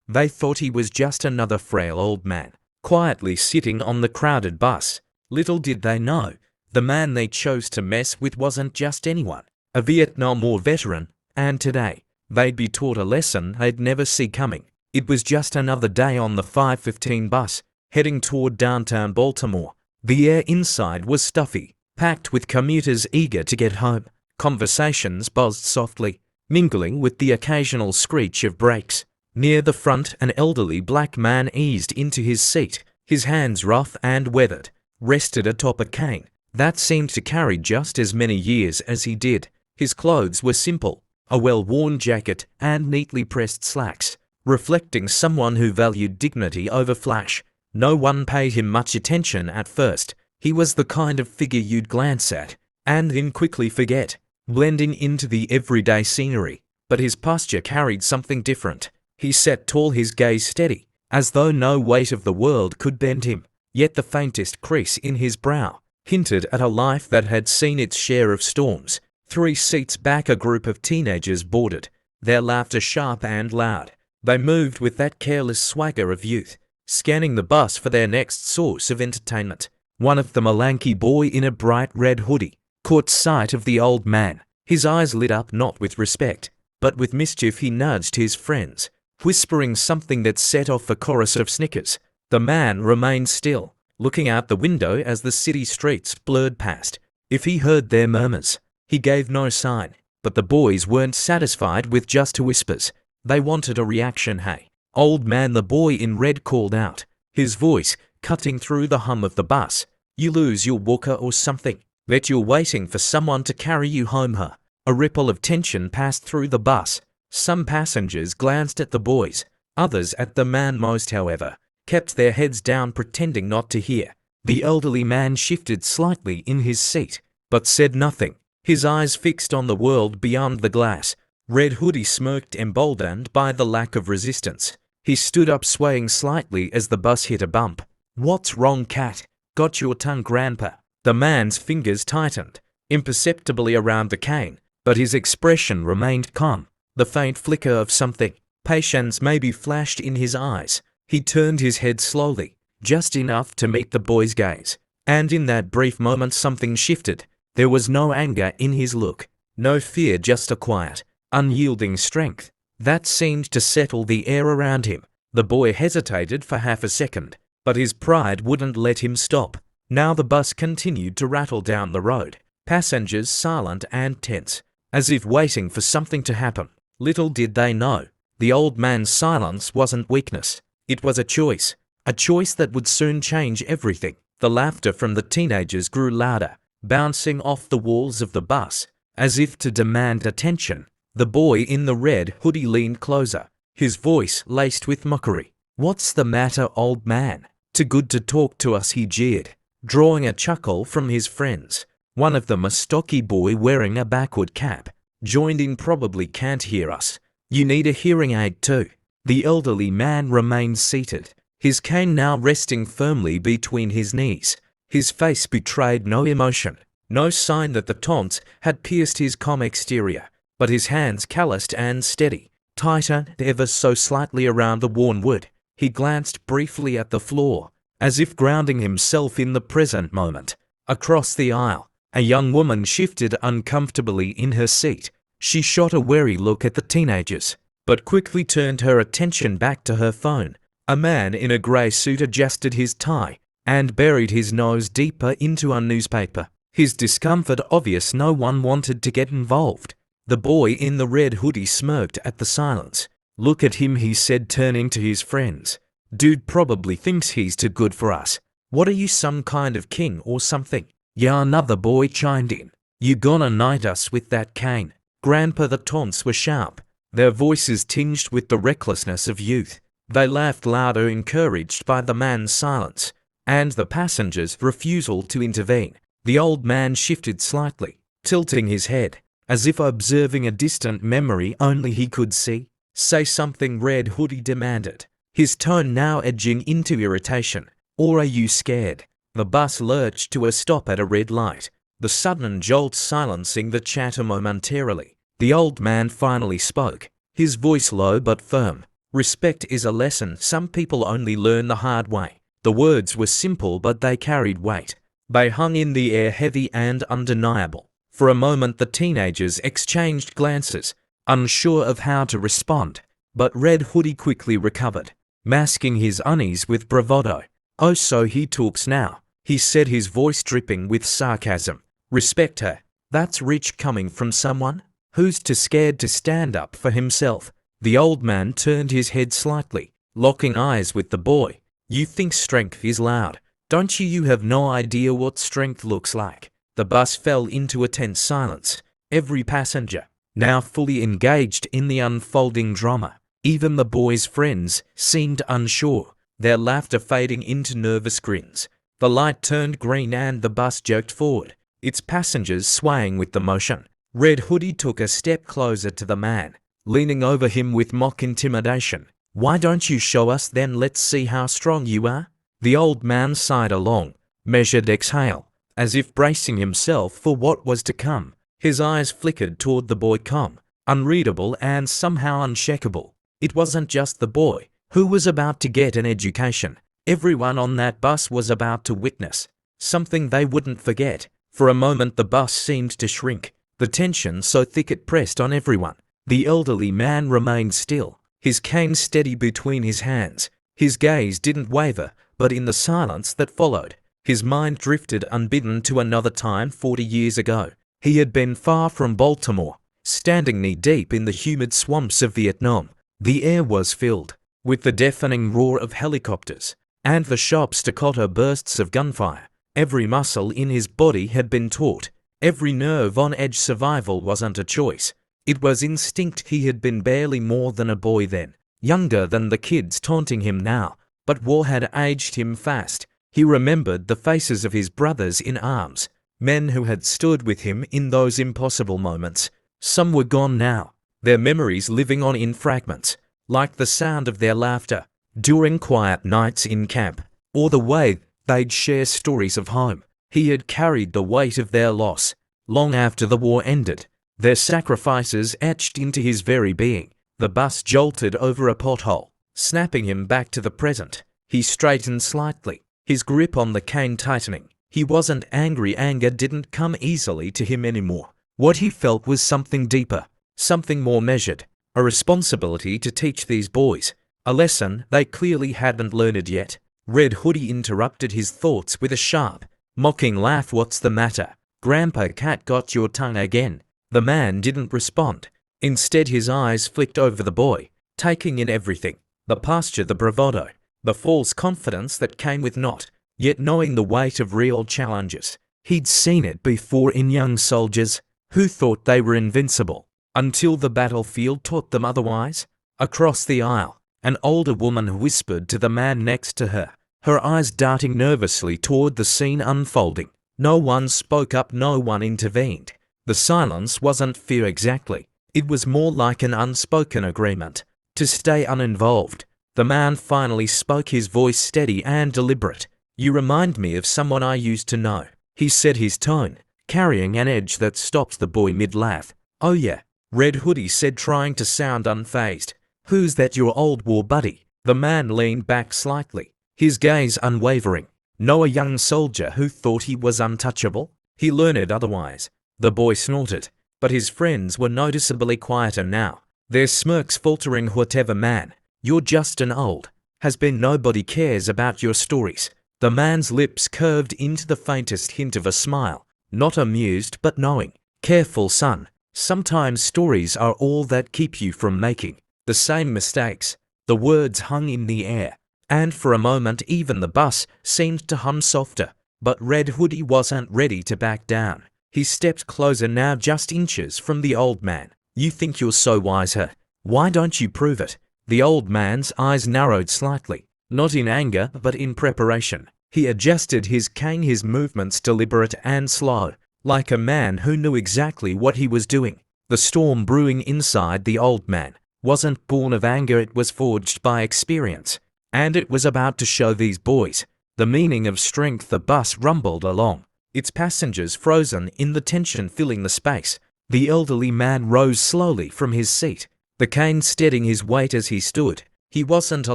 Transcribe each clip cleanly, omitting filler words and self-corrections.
They thought he was just another frail old man, quietly sitting on the crowded bus. Little did they know, the man they chose to mess with wasn't just anyone, a Vietnam War veteran, and today, they'd be taught a lesson they'd never see coming. It was just another day on the 5:15 bus, heading toward downtown Baltimore. The air inside was stuffy, packed with commuters eager to get home. Conversations buzzed softly, mingling with the occasional screech of brakes. Near the front, an elderly black man eased into his seat, his hands rough and weathered, rested atop a cane that seemed to carry just as many years as he did. His clothes were simple, a well-worn jacket and neatly pressed slacks, reflecting someone who valued dignity over flash. No one paid him much attention at first. He was the kind of figure you'd glance at and then quickly forget, blending into the everyday scenery. But his posture carried something different. He sat tall, his gaze steady, as though no weight of the world could bend him. Yet the faintest crease in his brow hinted at a life that had seen its share of storms. 3 seats back, a group of teenagers boarded, their laughter sharp and loud. They moved with that careless swagger of youth, scanning the bus for their next source of entertainment. One of them, a lanky boy in a bright red hoodie, caught sight of the old man. His eyes lit up, not with respect, but with mischief. He nudged his friends, whispering something that set off a chorus of snickers. The man remained still, looking out the window as the city streets blurred past. If he heard their murmurs, he gave no sign. But the boys weren't satisfied with just whispers. They wanted a reaction. "Hey, old man," the boy in red called out, his voice cutting through the hum of the bus. "You lose your walker or something? Bet you're waiting for someone to carry you home, huh?" A ripple of tension passed through the bus. Some passengers glanced at the boys, others at the man. Most, however, kept their heads down, pretending not to hear. The elderly man shifted slightly in his seat, but said nothing, his eyes fixed on the world beyond the glass. Red hoodie smirked, emboldened by the lack of resistance. He stood up, swaying slightly as the bus hit a bump. "What's wrong, cat? Got your tongue, grandpa?" The man's fingers tightened imperceptibly around the cane, but his expression remained calm. The faint flicker of something, patience maybe, flashed in his eyes. He turned his head slowly, just enough to meet the boy's gaze. And in that brief moment something shifted. There was no anger in his look, no fear, just a quiet, unyielding strength that seemed to settle the air around him. The boy hesitated for half a second, but his pride wouldn't let him stop. Now the bus continued to rattle down the road, passengers silent and tense, as if waiting for something to happen. Little did they know, the old man's silence wasn't weakness. It was a choice that would soon change everything. The laughter from the teenagers grew louder, bouncing off the walls of the bus, as if to demand attention. The boy in the red hoodie leaned closer, his voice laced with mockery. "What's the matter, old man? Too good to talk to us?" he jeered, drawing a chuckle from his friends. One of them, a stocky boy wearing a backward cap, joined in. "Probably can't hear us. You need a hearing aid too." The elderly man remained seated, his cane now resting firmly between his knees. His face betrayed no emotion, no sign that the taunts had pierced his calm exterior, but his hands, calloused and steady, tightened ever so slightly around the worn wood. He glanced briefly at the floor, as if grounding himself in the present moment. Across the aisle, a young woman shifted uncomfortably in her seat. She shot a wary look at the teenagers, but quickly turned her attention back to her phone. A man in a grey suit adjusted his tie and buried his nose deeper into a newspaper, his discomfort obvious. No one wanted to get involved. The boy in the red hoodie smirked at the silence. "Look at him," he said, turning to his friends. "Dude probably thinks he's too good for us. What are you, some kind of king or something?" "Yeah," another boy chimed in. "You gonna knight us with that cane, grandpa?" The taunts were sharp, their voices tinged with the recklessness of youth. They laughed louder, encouraged by the man's silence and the passengers' refusal to intervene. The old man shifted slightly, tilting his head, as if observing a distant memory only he could see. "Say something," Red Hoodie demanded, his tone now edging into irritation. "Or are you scared?" The bus lurched to a stop at a red light, the sudden jolt silencing the chatter momentarily. The old man finally spoke, his voice low but firm. Respect is a lesson some people only learn the hard way. The words were simple, but they carried weight. They hung in the air, heavy and undeniable. For a moment the teenagers exchanged glances, unsure of how to respond. But Red Hoodie quickly recovered, masking his unease with bravado. "Oh, so he talks now," he said, his voice dripping with sarcasm. "Respect her. That's rich coming from someone who's too scared to stand up for himself." The old man turned his head slightly, locking eyes with the boy. "You think strength is loud, don't you? You have no idea what strength looks like." The bus fell into a tense silence. Every passenger now fully engaged in the unfolding drama. Even the boys' friends seemed unsure, their laughter fading into nervous grins. The light turned green and the bus jerked forward, its passengers swaying with the motion. Red Hoodie took a step closer to the man, leaning over him with mock intimidation. "Why don't you show us then? Let's see how strong you are." The old man sighed a long, measured exhale, as if bracing himself for what was to come. His eyes flickered toward the boy, calm, unreadable and somehow unshakable. It wasn't just the boy who was about to get an education. Everyone on that bus was about to witness something they wouldn't forget. For a moment the bus seemed to shrink, the tension so thick it pressed on everyone. The elderly man remained still, his cane steady between his hands. His gaze didn't waver, but in the silence that followed, his mind drifted unbidden to another time 40 years ago. He had been far from Baltimore, standing knee-deep in the humid swamps of Vietnam. The air was filled with the deafening roar of helicopters and the sharp staccato bursts of gunfire. Every muscle in his body had been taut, every nerve on edge. Survival wasn't a choice, it was instinct. He had been barely more than a boy then, younger than the kids taunting him now, but war had aged him fast. He remembered the faces of his brothers in arms, men who had stood with him in those impossible moments. Some were gone now, their memories living on in fragments, like the sound of their laughter during quiet nights in camp, or the way they'd share stories of home. He had carried the weight of their loss long after the war ended, their sacrifices etched into his very being. The bus jolted over a pothole, snapping him back to the present. He straightened slightly, his grip on the cane tightening. He wasn't angry. Anger didn't come easily to him anymore. What he felt was something deeper, something more measured, a responsibility to teach these boys a lesson they clearly hadn't learned yet. Red Hoodie interrupted his thoughts with a sharp, mocking laugh. "What's the matter? Grandpa Cat got your tongue again?" The man didn't respond. Instead his eyes flicked over the boy, taking in everything, the posture, the bravado, the false confidence that came with not yet knowing the weight of real challenges. He'd seen it before in young soldiers who thought they were invincible, until the battlefield taught them otherwise. Across the aisle, an older woman whispered to the man next to her, her eyes darting nervously toward the scene unfolding. No one spoke up, no one intervened. The silence wasn't fear exactly, it was more like an unspoken agreement to stay uninvolved. The man finally spoke, his voice steady and deliberate. "You remind me of someone I used to know," he said, his tone carrying an edge that stopped the boy mid-laugh. "Oh yeah," Red Hoodie said, trying to sound unfazed. "Who's that, your old war buddy?" The man leaned back slightly, his gaze unwavering. "No, a young soldier who thought he was untouchable. He learned otherwise." The boy snorted, but his friends were noticeably quieter now, their smirks faltering. "Whatever, man, you're just an old has-been. Nobody cares about your stories." The man's lips curved into the faintest hint of a smile, not amused but knowing. "Careful, son. Sometimes stories are all that keep you from making the same mistakes." The words hung in the air, and for a moment even the bus seemed to hum softer. But Red Hoodie wasn't ready to back down. He stepped closer now, just inches from the old man. "You think you're so wise, huh? Why don't you prove it?" The old man's eyes narrowed slightly, not in anger but in preparation. He adjusted his cane, his movements deliberate and slow, like a man who knew exactly what he was doing. The storm brewing inside the old man wasn't born of anger, it was forged by experience, and it was about to show these boys the meaning of strength. The bus rumbled along, its passengers frozen in the tension filling the space. The elderly man rose slowly from his seat, the cane steadying his weight as he stood, He wasn't a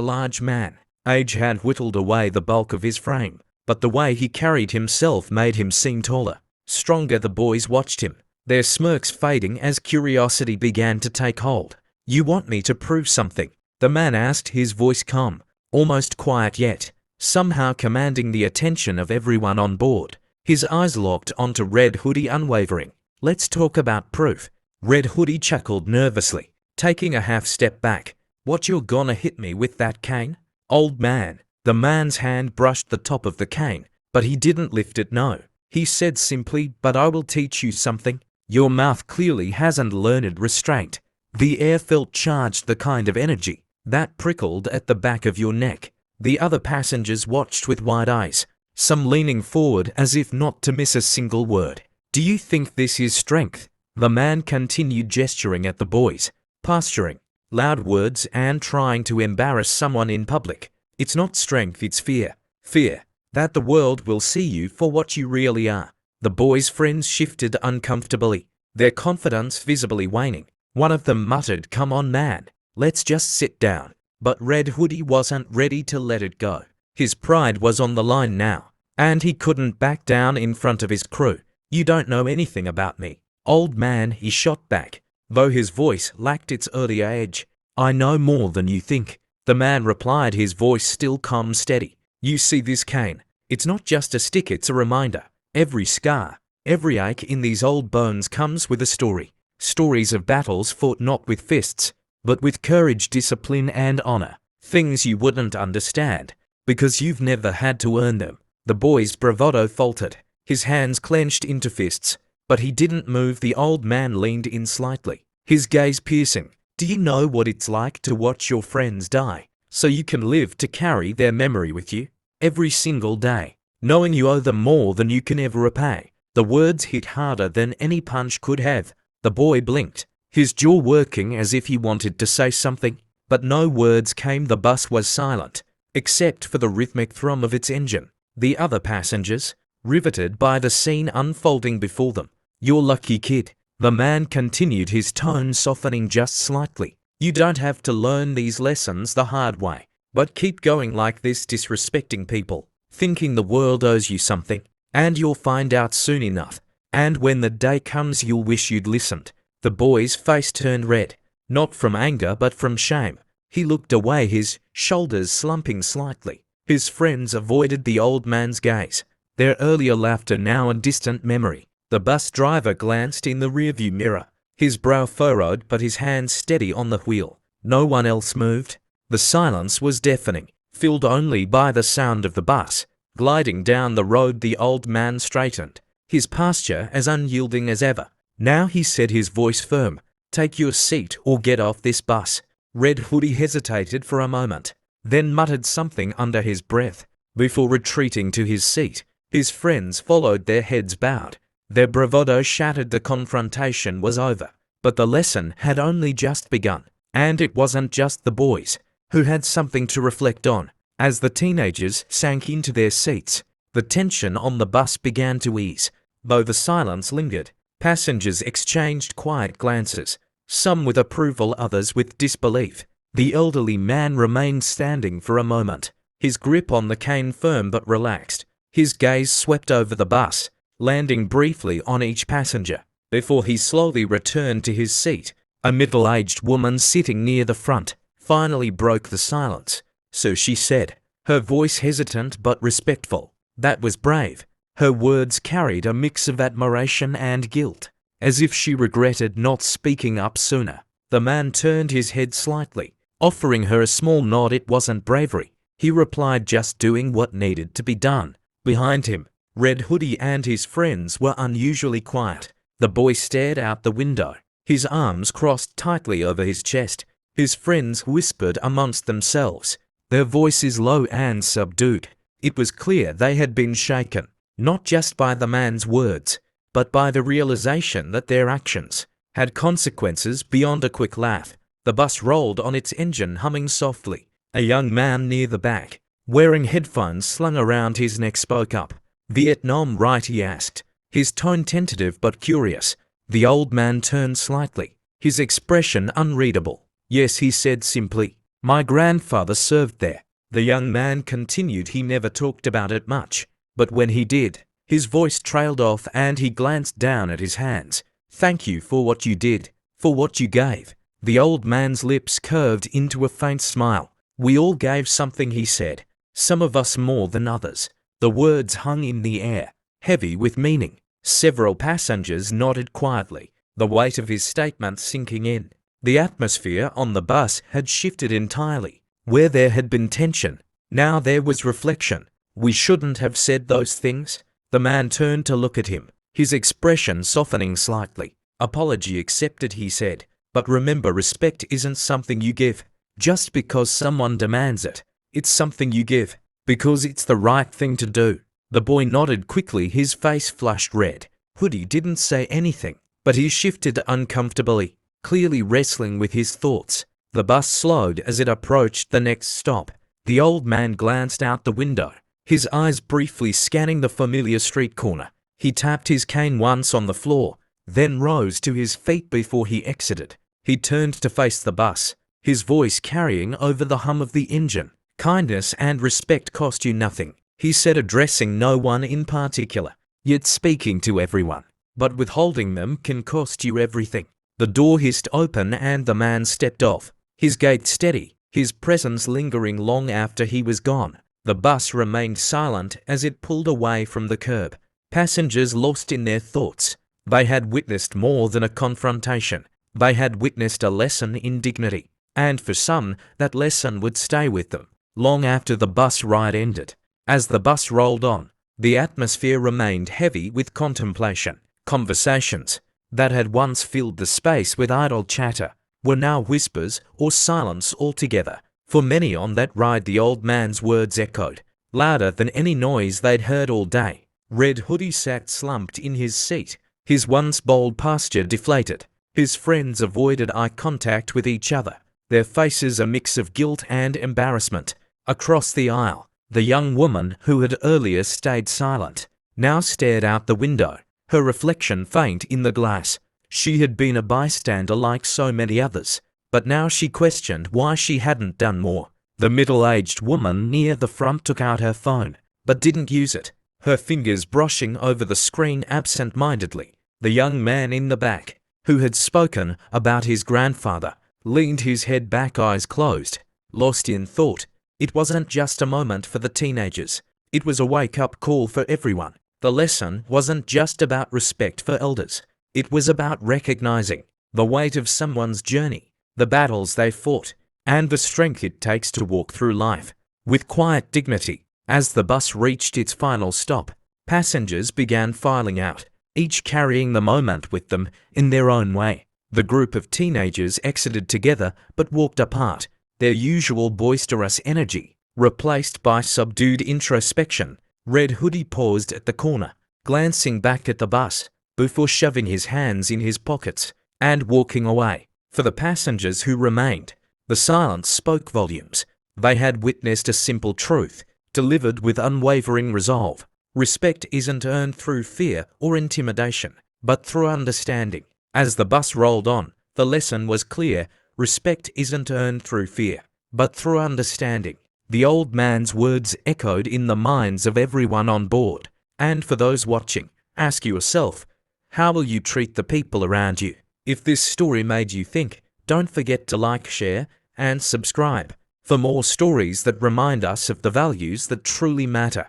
large man. Age had whittled away the bulk of his frame, but the way he carried himself made him seem taller, stronger. The boys watched him, their smirks fading as curiosity began to take hold. "You want me to prove something?" the man asked, his voice calm, almost quiet yet somehow commanding the attention of everyone on board. His eyes locked onto Red Hoodie, unwavering. "Let's talk about proof." Red Hoodie chuckled nervously, taking a half step back. "What, you're gonna hit me with that cane?" "Old man." The man's hand brushed the top of the cane, but he didn't lift it. "No," he said simply, "but I will teach you something. Your mouth clearly hasn't learned restraint." The air felt charged, the kind of energy that prickled at the back of your neck. The other passengers watched with wide eyes, some leaning forward as if not to miss a single word. "Do you think this is strength?" The man continued, gesturing at the boys, posturing, loud words, and trying to embarrass someone in public. "It's not strength, it's fear. Fear that the world will see you for what you really are." The boys' friends shifted uncomfortably, their confidence visibly waning. One of them muttered, "Come on, man, let's just sit down." But Red Hoodie wasn't ready to let it go. His pride was on the line now, and he couldn't back down in front of his crew. "You don't know anything about me, old man," he shot back, though his voice lacked its earlier edge. "I know more than you think," the man replied, his voice still calm, steady. "You see this cane? It's not just a stick, it's a reminder. Every scar, every ache in these old bones comes with a story. Stories of battles fought not with fists, but with courage, discipline, and honor. Things you wouldn't understand, because you've never had to earn them." The boy's bravado faltered, his hands clenched into fists, but he didn't move. The old man leaned in slightly, his gaze piercing. "Do you know what it's like to watch your friends die, so you can live to carry their memory with you every single day, knowing you owe them more than you can ever repay?" The words hit harder than any punch could have. The boy blinked, his jaw working as if he wanted to say something, but no words came. The bus was silent, except for the rhythmic thrum of its engine. The other passengers, riveted by the scene unfolding before them. "You're lucky, kid," the man continued, his tone softening just slightly. "You don't have to learn these lessons the hard way, but keep going like this, disrespecting people, thinking the world owes you something, and you'll find out soon enough. And when the day comes, you'll wish you'd listened." The boy's face turned red, not from anger but from shame. He looked away, his shoulders slumping slightly. His friends avoided the old man's gaze, their earlier laughter now a distant memory. The bus driver glanced in the rearview mirror, his brow furrowed but his hands steady on the wheel. No one else moved. The silence was deafening, filled only by the sound of the bus gliding down the road. The old man straightened, his posture as unyielding as ever. "Now," he said, his voice firm, "take your seat or get off this bus." Red Hoodie hesitated for a moment, then muttered something under his breath before retreating to his seat. His friends followed, their heads bowed, their bravado shattered. The confrontation was over, but the lesson had only just begun. And it wasn't just the boys who had something to reflect on. As the teenagers sank into their seats, the tension on the bus began to ease, though the silence lingered. Passengers exchanged quiet glances, some with approval, others with disbelief. The elderly man remained standing for a moment, his grip on the cane firm but relaxed. His gaze swept over the bus, landing briefly on each passenger, before he slowly returned to his seat. A middle-aged woman sitting near the front finally broke the silence. "So," she said, her voice hesitant but respectful. "That was brave." Her words carried a mix of admiration and guilt, as if she regretted not speaking up sooner. The man turned his head slightly, offering her a small nod. "It wasn't bravery," he replied, "just doing what needed to be done." Behind him, Red Hoodie and his friends were unusually quiet. The boy stared out the window, his arms crossed tightly over his chest. His friends whispered amongst themselves, their voices low and subdued. It was clear they had been shaken, not just by the man's words, but by the realization that their actions had consequences beyond a quick laugh. The bus rolled on its engine, humming softly. A young man near the back, wearing headphones slung around his neck, spoke up. "Vietnam, right?" he asked, his tone tentative but curious. The old man turned slightly, his expression unreadable. "Yes," he said simply. My grandfather served there. The young man continued. He never talked about it much, but when he did, his voice trailed off and he glanced down at his hands. Thank you for what you did, for what you gave. The old man's lips curved into a faint smile. We all gave something, he said. Some of us more than others. The words hung in the air, heavy with meaning. Several passengers nodded quietly, the weight of his statement sinking in. The atmosphere on the bus had shifted entirely. Where there had been tension, now there was reflection. We shouldn't have said those things. The man turned to look at him, his expression softening slightly. Apology accepted, he said. But remember, respect isn't something you give just because someone demands it. It's something you give because it's the right thing to do. The boy nodded quickly, his face flushed red. Hoodie didn't say anything, but he shifted uncomfortably, clearly wrestling with his thoughts. The bus slowed as it approached the next stop. The old man glanced out the window, his eyes briefly scanning the familiar street corner. He tapped his cane once on the floor, then rose to his feet before he exited. He turned to face the bus, his voice carrying over the hum of the engine. Kindness and respect cost you nothing, he said, addressing no one in particular, yet speaking to everyone. But withholding them can cost you everything. The door hissed open and the man stepped off, his gait steady, his presence lingering long after he was gone. The bus remained silent as it pulled away from the curb, passengers lost in their thoughts. They had witnessed more than a confrontation. They had witnessed a lesson in dignity, and for some, that lesson would stay with them long after the bus ride ended. As the bus rolled on, the atmosphere remained heavy with contemplation. Conversations that had once filled the space with idle chatter were now whispers or silence altogether. For many on that ride, the old man's words echoed louder than any noise they'd heard all day. Red Hoodie sat slumped in his seat, his once bold posture deflated. His friends avoided eye contact with each other, their faces a mix of guilt and embarrassment. Across the aisle, the young woman who had earlier stayed silent now stared out the window, her reflection faint in the glass. She had been a bystander like so many others, but now she questioned why she hadn't done more. The middle-aged woman near the front took out her phone, but didn't use it, her fingers brushing over the screen absent-mindedly. The young man in the back, who had spoken about his grandfather, leaned his head back, eyes closed, lost in thought. It wasn't just a moment for the teenagers. It was a wake-up call for everyone. The lesson wasn't just about respect for elders. It was about recognizing the weight of someone's journey, the battles they fought, and the strength it takes to walk through life with quiet dignity. As the bus reached its final stop, passengers began filing out, each carrying the moment with them in their own way. The group of teenagers exited together but walked apart, their usual boisterous energy replaced by subdued introspection. Red Hoodie paused at the corner, glancing back at the bus, before shoving his hands in his pockets and walking away. For the passengers who remained, the silence spoke volumes. They had witnessed a simple truth, delivered with unwavering resolve. Respect isn't earned through fear or intimidation, but through understanding. As the bus rolled on, the lesson was clear. Respect isn't earned through fear, but through understanding. The old man's words echoed in the minds of everyone on board. And for those watching, ask yourself, how will you treat the people around you? If this story made you think, don't forget to like, share, and subscribe for more stories that remind us of the values that truly matter.